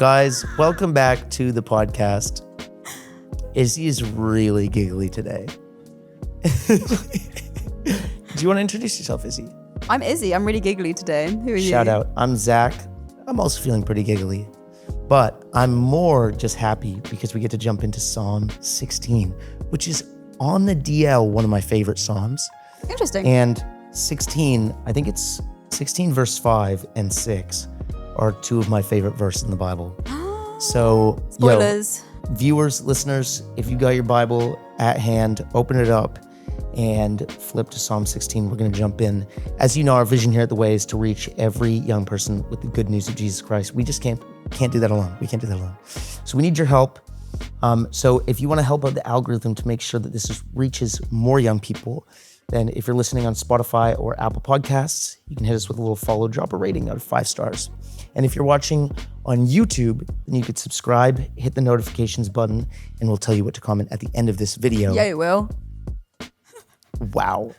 Guys, welcome back to the podcast. Izzy is really giggly today. Do you want to introduce yourself, Izzy? I'm Izzy. I'm really giggly today. Who are you? Shout out. I'm Zach. I'm also feeling pretty giggly. But I'm more just happy because we get to jump into Psalm 16, which is on the DL, one of my favorite Psalms. Interesting. And 16, I think it's 16 verse 5 and 6 are two of my favorite verses in the Bible. So, Spoilers. Viewers, listeners, if you got your Bible at hand, open it up and flip to Psalm 16. We're going to jump in. As you know, our vision here at The Way is to reach every young person with the good news of Jesus Christ. We just can't do that alone. We can't do that alone. So we need your help. So if you want to help out the algorithm to make sure that this reaches more young people, then if you're listening on Spotify or Apple Podcasts, you can hit us with a little follow, drop a rating out of 5 stars. And if you're watching on YouTube, then you could subscribe, hit the notifications button, and we'll tell you what to comment at the end of this video. Yeah, it will. Wow.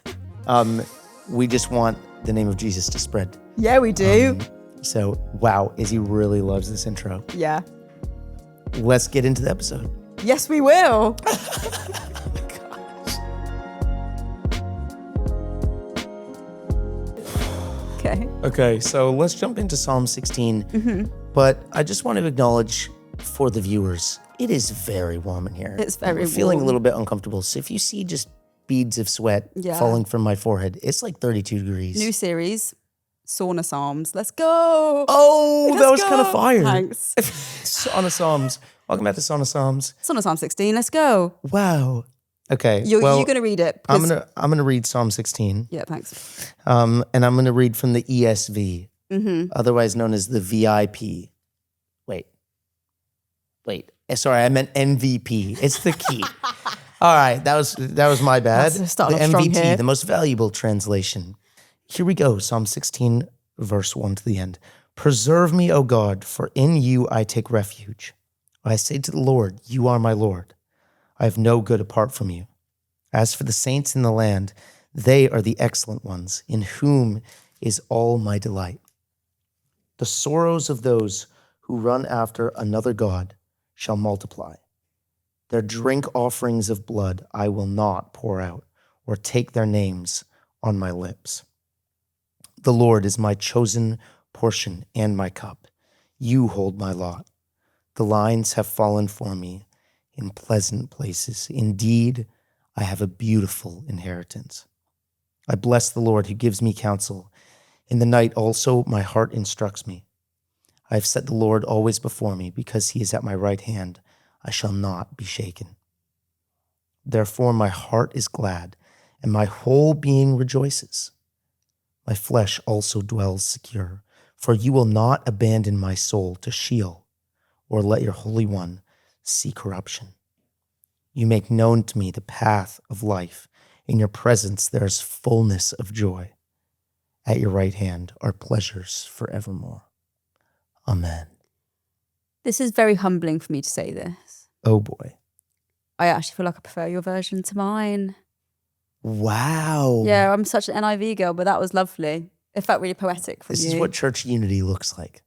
We just want the name of Jesus to spread. Yeah, we do. So, wow, Izzy really loves this intro. Yeah. Let's get into the episode. Yes, we will. Okay, so let's jump into Psalm 16. But I just want to acknowledge for the viewers, it is very warm in here. It's very We're feeling a warm. little bit uncomfortable. So if you see just beads of sweat falling from my forehead, it's like 32 degrees. New series, Sauna Psalms. Let's go. Oh, Let's that was go. kind of fire. Thanks. Sauna Psalms. Welcome back to Sauna Psalms. Sauna Psalm 16. Let's go. Wow. Okay. You're well, going to read it. I'm because- gonna read Psalm 16. Yeah, thanks. And I'm gonna read from the ESV, otherwise known as the VIP. Wait. Sorry, I meant MVP. It's the key. All right, that was my bad. That's starting The off strong MVT, here. the most valuable translation. Here we go. Psalm 16, verse 1 to the end. Preserve me, O God, for in you I take refuge. I say to the Lord, you are my Lord. I have no good apart from you. As for the saints in the land, they are the excellent ones, in whom is all my delight. The sorrows of those who run after another God shall multiply. Their drink offerings of blood I will not pour out, or take their names on my lips. The Lord is my chosen portion and my cup. You hold my lot. The lines have fallen for me in pleasant places. Indeed, I have a beautiful inheritance. I bless the Lord who gives me counsel. In the night also my heart instructs me. I have set the Lord always before me, because he is at my right hand. I shall not be shaken. Therefore my heart is glad, and my whole being rejoices. My flesh also dwells secure, for you will not abandon my soul to Sheol, or let your Holy One see corruption. You make known to me the path of life. In your presence there is fullness of joy. At your right hand are pleasures forevermore. Amen. This is very humbling for me to say this. Oh boy. I actually feel like I prefer your version to mine. Wow. Yeah, I'm such an NIV girl, but that was lovely. It felt really poetic from This you. is what church unity looks like.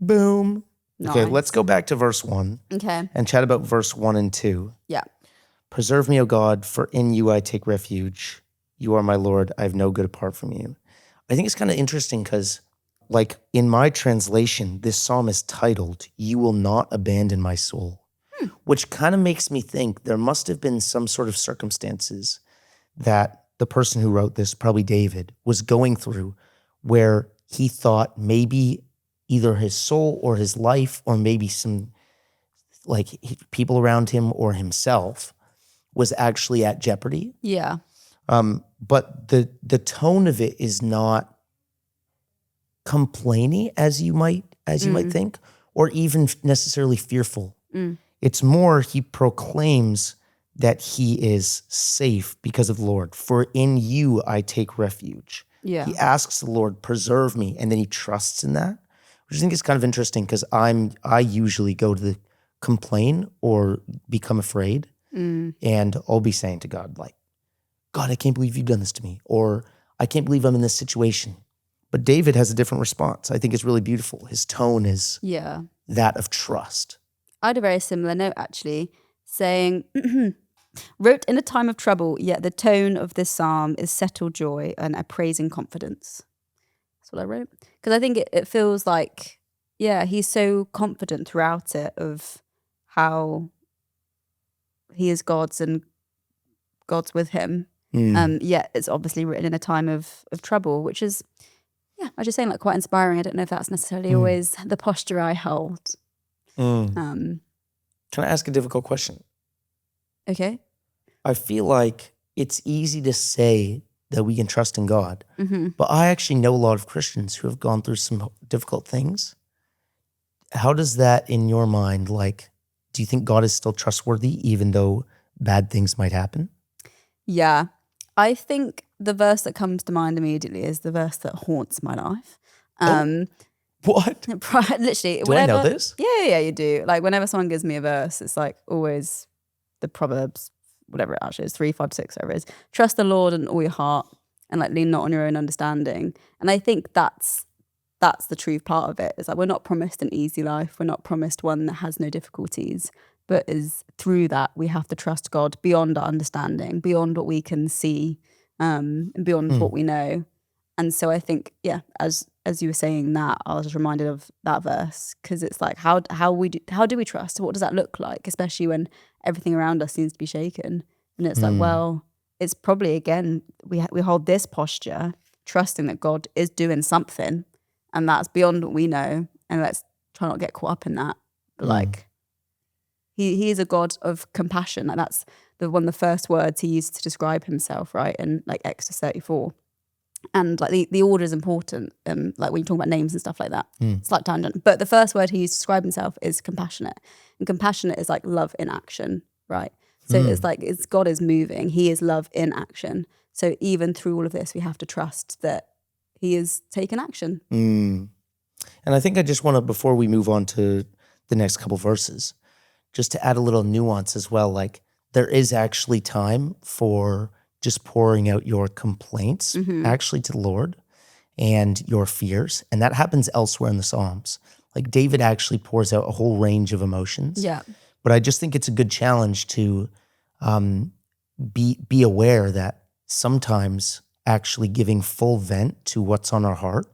Boom. Okay, Nice. let's go back to verse 1 Okay. and chat about verse 1 and 2. Yeah. Preserve me, O God, for in you I take refuge. You are my Lord. I have no good apart from you. I think it's kind of interesting because, like, in my translation, this psalm is titled, You Will Not Abandon My Soul, which kind of makes me think there must have been some sort of circumstances that the person who wrote this, probably David, was going through where he thought maybe either his soul or his life or maybe some like people around him or himself was actually at jeopardy. Yeah. But the tone of it is not complaining as you might think, or even necessarily fearful. It's more he proclaims that he is safe because of the Lord. For in you I take refuge. Yeah. He asks the Lord, preserve me, and then he trusts in that, which I think is kind of interesting because I usually go to the complain or become afraid, and I'll be saying to God, like, God, I can't believe you've done this to me, or I can't believe I'm in this situation. But David has a different response. I think it's really beautiful. His tone is Yeah. that of trust. I had a very similar note, actually, saying, wrote in a time of trouble, yet the tone of this psalm is settled joy and a praising confidence. That's what I wrote. Because I think it feels like, he's so confident throughout it of how he is God's and God's with him. Yet it's obviously written in a time of trouble, which is, I was just saying, like, quite inspiring. I don't know if that's necessarily always the posture I hold. Can I ask a difficult question? Okay. I feel like it's easy to say that we can trust in God, but I actually know a lot of Christians who have gone through some difficult things. How does that, in your mind, like, do you think God is still trustworthy even though bad things might happen? Yeah. I think the verse that comes to mind immediately is the verse that haunts my life. What? Literally. Do I know this? Yeah, you do. Like, whenever someone gives me a verse, it's like always the Proverbs, whatever it actually is, 3, 5, 6, whatever it is. Trust the Lord in all your heart and like lean not on your own understanding. And I think that's the true part of it. It's like we're not promised an easy life. We're not promised one that has no difficulties. But is through that we have to trust God beyond our understanding, beyond what we can see, and beyond what we know. And so I think, as you were saying that, I was just reminded of that verse, because it's like how do we trust? What does that look like, especially when everything around us seems to be shaken? And it's like, well, it's probably, again, we hold this posture, trusting that God is doing something, and that's beyond what we know. And let's try not to get caught up in that. But like, He is a God of compassion. Like, that's one of the first words he used to describe himself, right? And like Exodus 34. And like the order is important. Like when you talk about names and stuff like that. Slight tangent. But the first word he used to describe himself is compassionate. And compassionate is like love in action, right? So it's like God is moving. He is love in action. So even through all of this, we have to trust that he is taking action. And I think I just want to, before we move on to the next couple verses, just to add a little nuance as well, like there is actually time for just pouring out your complaints actually to the Lord and your fears. And that happens elsewhere in the Psalms. Like David actually pours out a whole range of emotions. Yeah. But I just think it's a good challenge to be aware that sometimes actually giving full vent to what's on our heart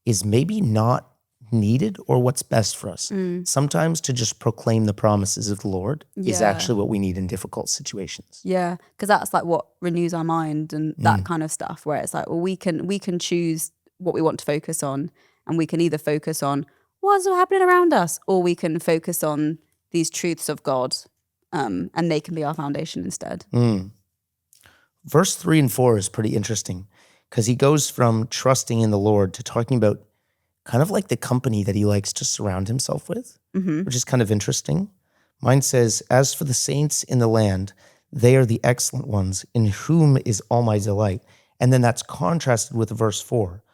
is maybe not needed or what's best for us. Sometimes to just proclaim the promises of the Lord is actually what we need in difficult situations. Yeah, because that's like what renews our mind and that kind of stuff, where it's like, well, we can choose what we want to focus on, and we can either focus on what's happening around us, or we can focus on these truths of God, and they can be our foundation instead. Verse 3 and 4 is pretty interesting because he goes from trusting in the Lord to talking about kind of like the company that he likes to surround himself with, which is kind of interesting. Mine says, as for the saints in the land, they are the excellent ones, in whom is all my delight. And then that's contrasted with verse 4.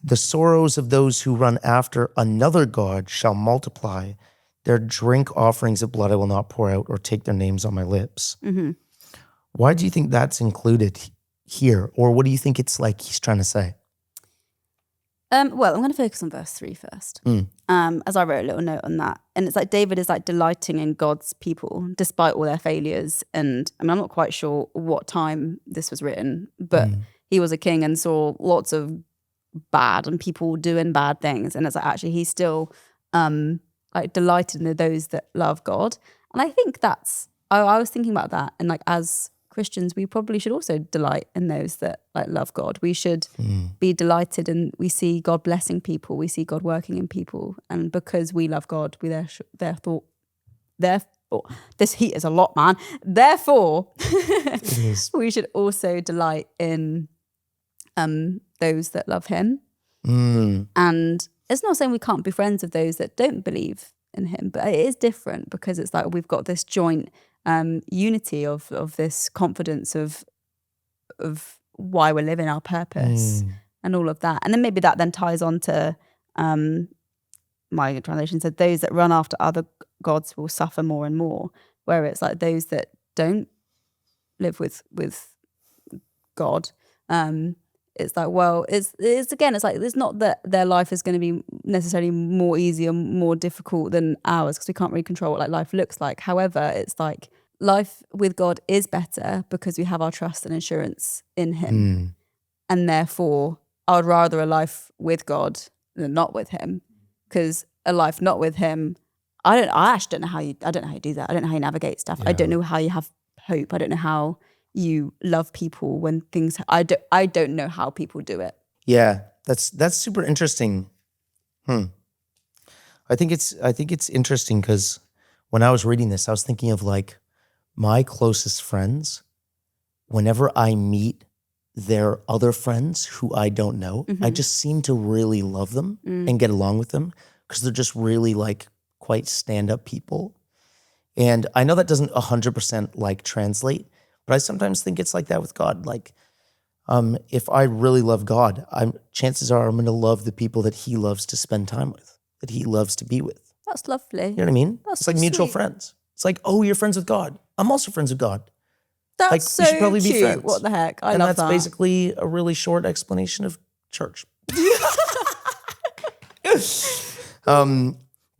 The sorrows of those who run after another God shall multiply. Their drink offerings of blood I will not pour out, or take their names on my lips. Why do you think that's included here? Or what do you think it's like he's trying to say? Well, I'm going to focus on verse 3 first, as I wrote a little note on that. And it's like David is like delighting in God's people despite all their failures. And I mean, I'm not quite sure what time this was written, but he was a king and saw lots of bad and people doing bad things. And it's like, actually, he's still like delighted in those that love God. And I think I was thinking about that. And like, as Christians, we probably should also delight in those that like love God. We should be delighted, and we see God blessing people. We see God working in people, and because we love God, we therefore this heat is a lot, man. Therefore, we should also delight in those that love Him. And it's not saying we can't be friends with those that don't believe in Him, but it is different because it's like we've got this joint unity of this confidence of why we're living, our purpose, and all of that. And then maybe that then ties on to my translation said, those that run after other gods will suffer more and more, where it's like those that don't live with God, it's like, well, it's again, it's like, it's not that their life is going to be necessarily more easy or more difficult than ours, because we can't really control what like life looks like. However, it's like life with God is better because we have our trust and assurance in him. And therefore I would rather a life with God than not with him, because a life not with him, I actually don't know how you do that. I don't know how you navigate stuff. I don't know how you have hope. I don't know how you love people when things, I don't know how people do it. Yeah, that's super interesting. I think it's interesting because when I was reading this, I was thinking of like my closest friends. Whenever I meet their other friends who I don't know, I just seem to really love them and get along with them because they're just really like quite stand-up people. And I know that doesn't 100% like translate, but I sometimes think it's like that with God. Like, if I really love God, chances are I'm going to love the people that he loves to spend time with, that he loves to be with. That's lovely. You know what I mean? That's it's like so mutual sweet. friends. It's like, oh, you're friends with God. I'm also friends with God. That's Like, so we should probably cute. be friends. What the heck? I and love that's that. basically a really short explanation of church.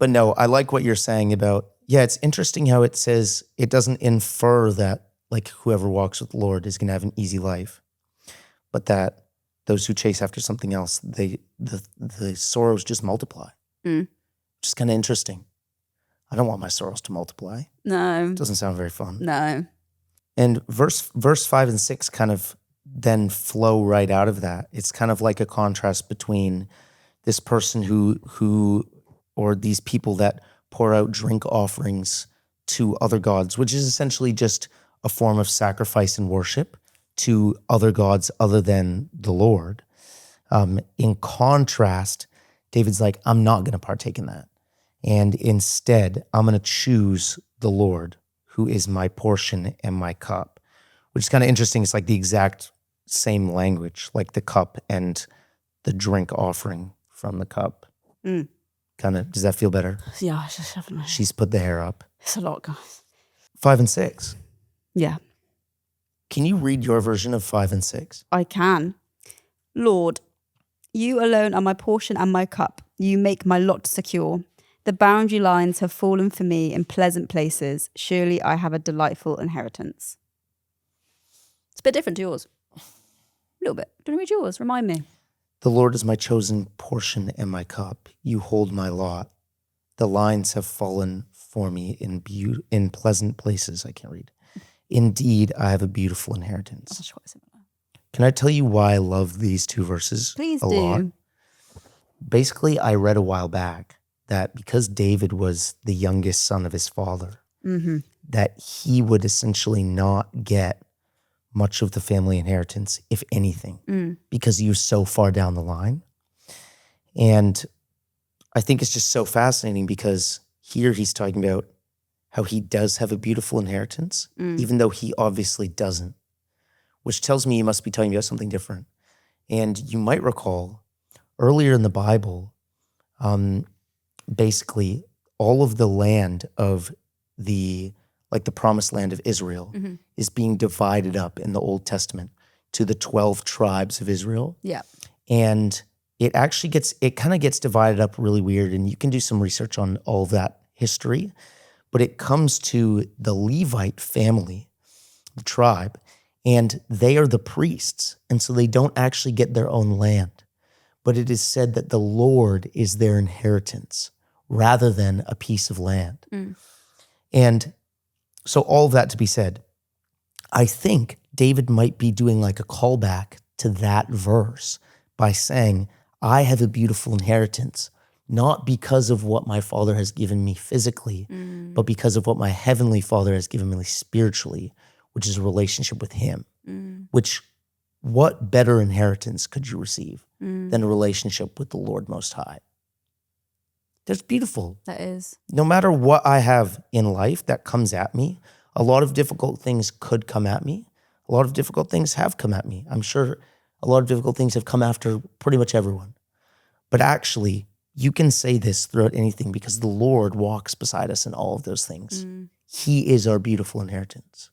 But no, I like what you're saying about, it's interesting how it says it doesn't infer that like whoever walks with the Lord is going to have an easy life, but that those who chase after something else, the sorrows just multiply. Which is kind of interesting. I don't want my sorrows to multiply. No. Doesn't sound very fun. No. And verse 5 and 6 kind of then flow right out of that. It's kind of like a contrast between this person who or these people that pour out drink offerings to other gods, which is essentially just a form of sacrifice and worship to other gods other than the Lord. In contrast, David's like, I'm not going to partake in that. And instead, I'm going to choose the Lord, who is my portion and my cup, which is kind of interesting. It's like the exact same language, like the cup and the drink offering from the cup. Kind of, does that feel better? Yeah, I just haven't. She's put the hair up. It's a lot, guys. 5 and 6. Yeah. Can you read your version of 5 and 6? I can. Lord, you alone are my portion and my cup. You make my lot secure. The boundary lines have fallen for me in pleasant places. Surely I have a delightful inheritance. It's a bit different to yours. A little bit. Do you want to read yours? Remind me. The Lord is my chosen portion and my cup. You hold my lot. The lines have fallen for me in pleasant places. I can't read. Indeed, I have a beautiful inheritance. That's quite similar. Can I tell you why I love these two verses Please a do. lot? Basically, I read a while back that because David was the youngest son of his father, that he would essentially not get much of the family inheritance, if anything, because he was so far down the line. And I think it's just so fascinating because here he's talking about how he does have a beautiful inheritance, even though he obviously doesn't, which tells me he must be talking about something different. And you might recall earlier in the Bible, basically all of the land of the promised land of Israel is being divided up in the Old Testament to the 12 tribes of Israel. Yeah. And it actually kind of gets divided up really weird. And you can do some research on all of that history, but it comes to the Levite family, the tribe, and they are the priests. And so they don't actually get their own land, but it is said that the Lord is their inheritance rather than a piece of land. And so all of that to be said, I think David might be doing like a callback to that verse by saying, I have a beautiful inheritance, not because of what my Father has given me physically, but because of what my Heavenly Father has given me spiritually, which is a relationship with Him. Which, what better inheritance could you receive than a relationship with the Lord Most High? That's beautiful. That is. No matter what I have in life that comes at me, a lot of difficult things could come at me. A lot of difficult things have come at me. I'm sure a lot of difficult things have come after pretty much everyone. But actually, you can say this throughout anything because the Lord walks beside us in all of those things. He is our beautiful inheritance.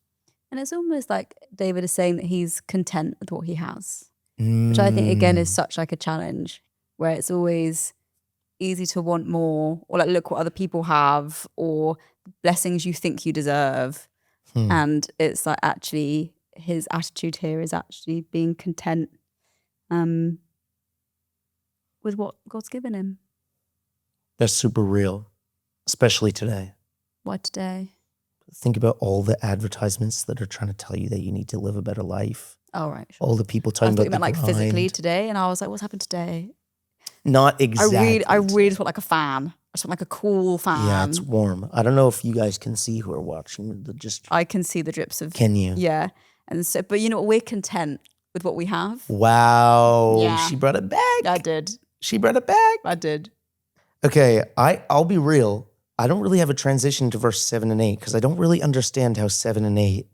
And it's almost like David is saying that he's content with what he has. which I think again is such like a challenge, where it's always easy to want more, or like look what other people have, or blessings you think you deserve. And it's like actually his attitude here is actually being content with what God's given him. That's super real, especially today. Why today? Think about all the advertisements that are trying to tell you that you need to live a better life. Oh, right. Sure. All the people I talking thought you about meant the like grind. physically today, and I was like, what's happened today? Not exactly. I really just want like a fan. I just want like a cool fan. Yeah, it's warm. I don't know if you guys can see who are watching. I can see the drips of. Can you? Yeah, and so, but you know what? We're content with what we have. Wow. Yeah. She brought it back. I did. She brought it back. I did. Okay, I'll be real. I don't really have a transition to verse 7 and 8 because I don't really understand how 7 and 8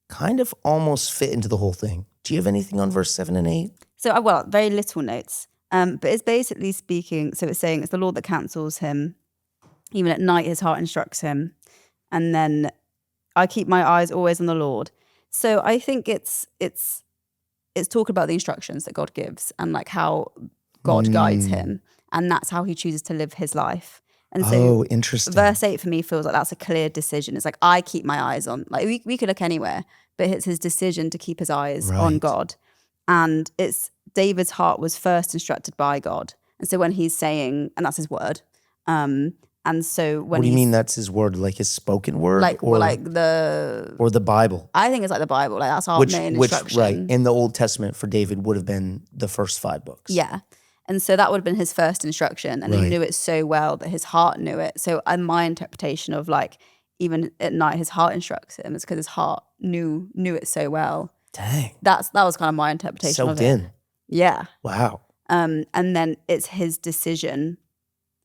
kind of almost fit into the whole thing. Do you have anything on verse 7 and 8? So, well, very little notes. But it's basically speaking, so it's saying it's the Lord that counsels him. Even at night, his heart instructs him. And then I keep my eyes always on the Lord. So I think it's talk about the instructions that God gives and like how God guides him. And that's how he chooses to live his life. And so interesting. Verse 8 for me feels like that's a clear decision. It's like, I keep my eyes on, like we could look anywhere, but it's his decision to keep his eyes on God. And it's David's heart was first instructed by God. And so when he's saying, and that's his word. And so when what do you mean that's his word? Like his spoken word? or the Bible? I think it's like the Bible. Like that's our main instruction. Right, in the Old Testament for David would have been the first 5 books. Yeah. And so that would have been his first instruction. And he knew it so well that his heart knew it. So my interpretation of like, even at night, his heart instructs him. It's because his heart knew it so well. Dang. That was kind of my interpretation of it. in. Yeah. Wow. And then it's his decision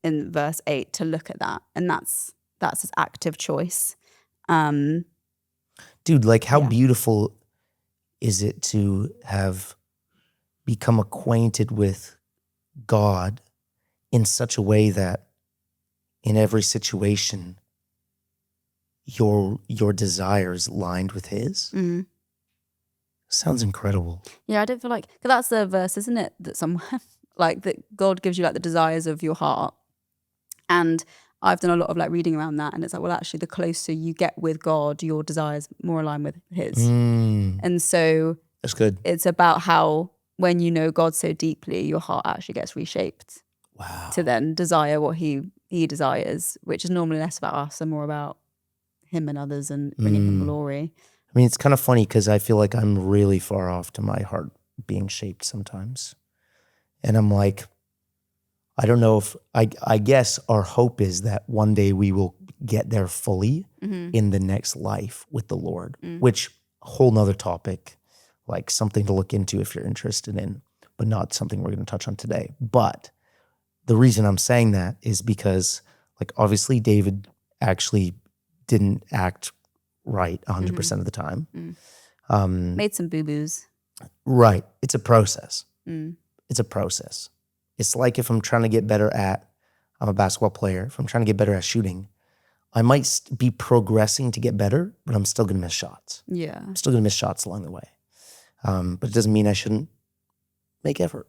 in verse 8 to look at that. And that's his active choice. Dude, like how beautiful is it to have become acquainted with God in such a way that in every situation your desires lined with his? Mm-hmm. Sounds incredible. Yeah, I don't feel like, because that's the verse, isn't it? That somewhere, like that God gives you like the desires of your heart. And I've done a lot of like reading around that. And it's like, well, actually the closer you get with God, your desires more align with his. And so that's good. It's about how when you know God so deeply, your heart actually gets reshaped. Wow. To then desire what he desires, which is normally less about us and more about him and others and bringing him glory. I mean, it's kind of funny because I feel like I'm really far off to my heart being shaped sometimes. And I'm like, I don't know if, I guess our hope is that one day we will get there fully in the next life with the Lord, which a whole nother topic, like something to look into if you're interested in, but not something we're going to touch on today. But the reason I'm saying that is because like obviously David actually didn't act right 100% of the time. Made some boo-boos. Right. It's a process. It's a process. It's like if I'm trying to get better I'm a basketball player. If I'm trying to get better at shooting, I might be progressing to get better, but I'm still going to miss shots. Yeah. I'm still going to miss shots along the way. But it doesn't mean I shouldn't make effort.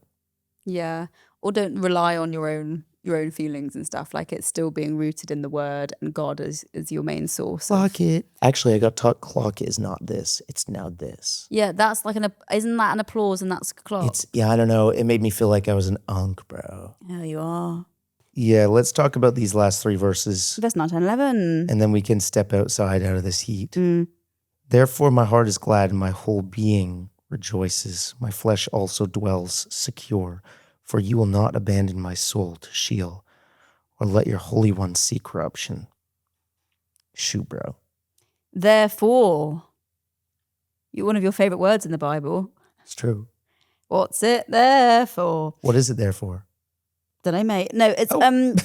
Yeah. Or don't rely on your own feelings and stuff. Like it's still being rooted in the word and God is your main source. Clock it. Actually, I got taught clock is not this. It's now this. Yeah, that's like isn't that an applause and that's clock? I don't know. It made me feel like I was an unk, bro. Yeah, you are. Yeah, let's talk about these last 3 verses. Verse 9, 10, 11. And then we can step outside out of this heat. Therefore, my heart is glad and my whole being rejoices. My flesh also dwells secure. For you will not abandon my soul to Sheol, or let your Holy One see corruption. Shoot, bro. Therefore, one of your favorite words in the Bible. It's true. What's it there for? What is it there for? Don't know, mate. No, it's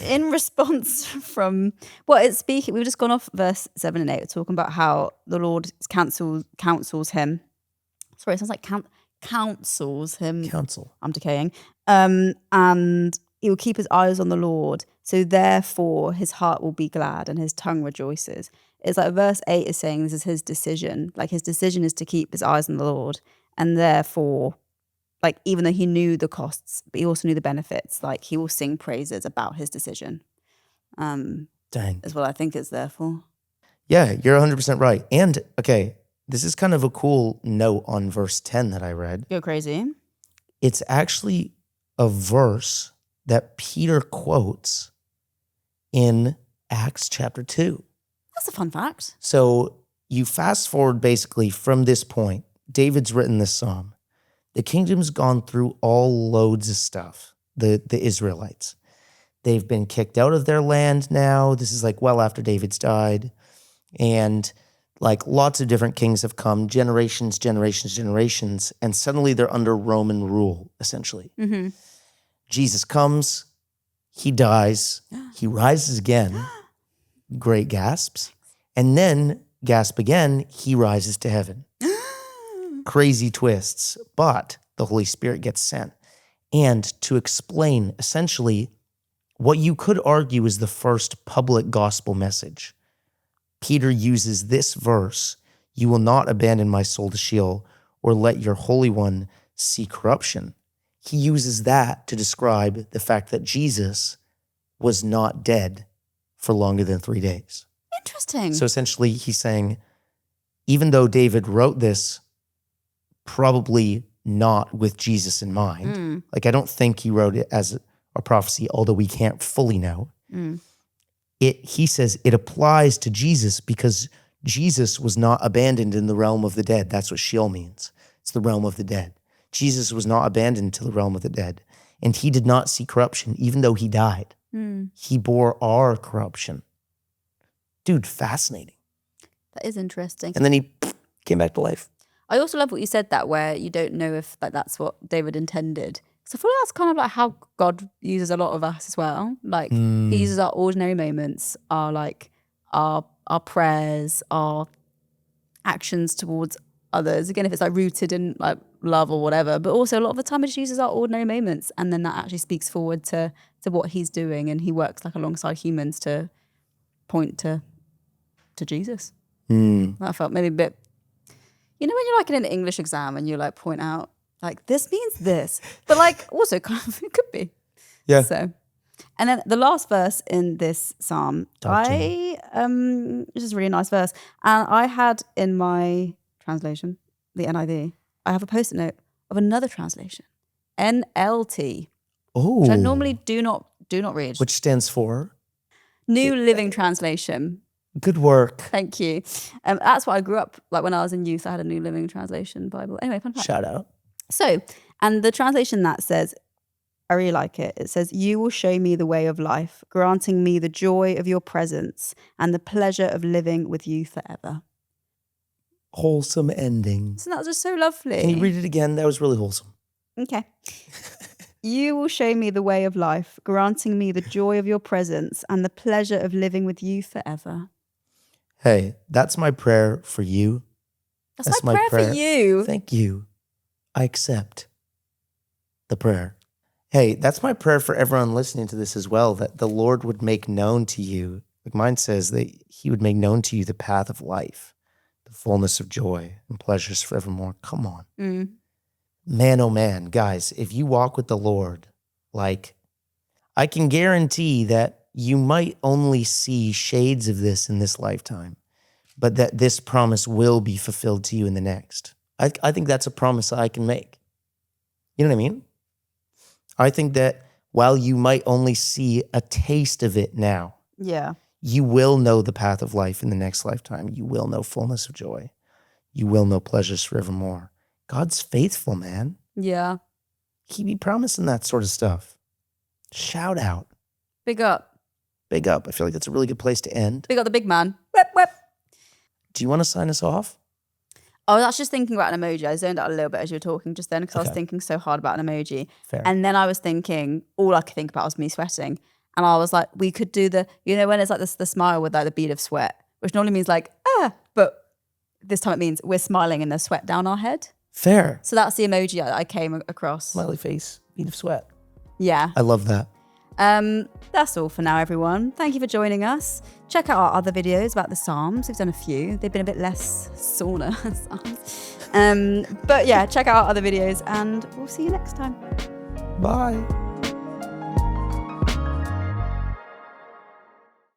in response from it's speaking. We've just gone off verse 7 and 8. We're talking about how the Lord counsels him. Sorry, it sounds like counsels him. Counsel. I'm decaying. And he will keep his eyes on the Lord. So therefore his heart will be glad and his tongue rejoices. It's like verse 8 is saying this is his decision. Like his decision is to keep his eyes on the Lord. And therefore like, even though he knew the costs, but he also knew the benefits, like he will sing praises about his decision. Dang. Is what I think it's there for. Yeah, you're 100% right. And okay, this is kind of a cool note on verse 10 that I read. Go crazy. It's actually a verse that Peter quotes in Acts chapter 2. That's a fun fact. So you fast forward basically from this point, David's written this psalm. The kingdom's gone through all loads of stuff, the Israelites. They've been kicked out of their land now. This is like well after David's died. And like lots of different kings have come, generations. And suddenly they're under Roman rule, essentially. Mm-hmm. Jesus comes, he dies, he rises again, great gasps. And then, gasp again, he rises to heaven. Crazy twists, but the Holy Spirit gets sent. And to explain essentially what you could argue is the first public gospel message, Peter uses this verse, "You will not abandon my soul to Sheol or let your Holy One see corruption." He uses that to describe the fact that Jesus was not dead for longer than 3 days. Interesting. So essentially he's saying, even though David wrote this probably not with Jesus in mind, like I don't think he wrote it as a prophecy, although we can't fully know. He says it applies to Jesus because Jesus was not abandoned in the realm of the dead. That's what Sheol means. It's the realm of the dead. Jesus was not abandoned to the realm of the dead. And he did not see corruption, even though he died. He bore our corruption. Dude, fascinating. That is interesting. And then he came back to life. I also love what you said that where you don't know if like that's what David intended. So I feel like that's kind of like how God uses a lot of us as well. Like he uses our ordinary moments, our like our prayers, our actions towards others. Again, if it's like rooted in like love or whatever, but also a lot of the time it just uses our ordinary moments, and then that actually speaks forward to what he's doing, and he works like alongside humans to point to Jesus. I felt maybe a bit, you know, when you're like in an English exam and you like point out like this means this, but like also kind of it could be. Yeah. So, and then the last verse in this psalm, this is a really nice verse, and I had in my translation, the NIV, I have a post-it note of another translation, NLT, which I normally do not read. Which stands for? New Living Translation. Good work. Thank you. That's what I grew up, like when I was in youth, I had a New Living Translation Bible. Anyway, fun fact. Shout out. So, and the translation that says, I really like it. It says, "You will show me the way of life, granting me the joy of your presence and the pleasure of living with you forever." Wholesome ending. So that was just so lovely. Can you read it again? That was really wholesome. Okay. "You will show me the way of life, granting me the joy of your presence and the pleasure of living with you forever." Hey, that's my prayer for you. That's my prayer for you. Thank you. I accept the prayer. Hey, that's my prayer for everyone listening to this as well, that the Lord would make known to you, like mine says, that he would make known to you the path of life, the fullness of joy and pleasures forevermore. Come on. Man, oh man, guys, if you walk with the Lord, like I can guarantee that you might only see shades of this in this lifetime, but that this promise will be fulfilled to you in the next. I think that's a promise I can make. You know what I mean? I think that while you might only see a taste of it now, Yeah. you will know the path of life in the next lifetime. You will know fullness of joy. You will know pleasures forevermore. God's faithful, man. Yeah. He be promising that sort of stuff. Shout out. Big up. Big up. I feel like that's a really good place to end. Big up the big man. Whip, whip. Do you want to sign us off? I was actually just thinking about an emoji. I zoned out a little bit as you were talking just then because I was thinking so hard about an emoji. Fair. And then I was thinking, all I could think about was me sweating. And I was like, we could do the, you know, when it's like this, the smile with like the bead of sweat, which normally means like, but this time it means we're smiling and there's sweat down our head. Fair. So that's the emoji I came across. Smiley face, bead of sweat. Yeah. I love that. That's all for now, everyone. Thank you for joining us. Check out our other videos about the Psalms. We've done a few. They've been a bit less sauna Psalms. But yeah, check out our other videos and we'll see you next time. Bye.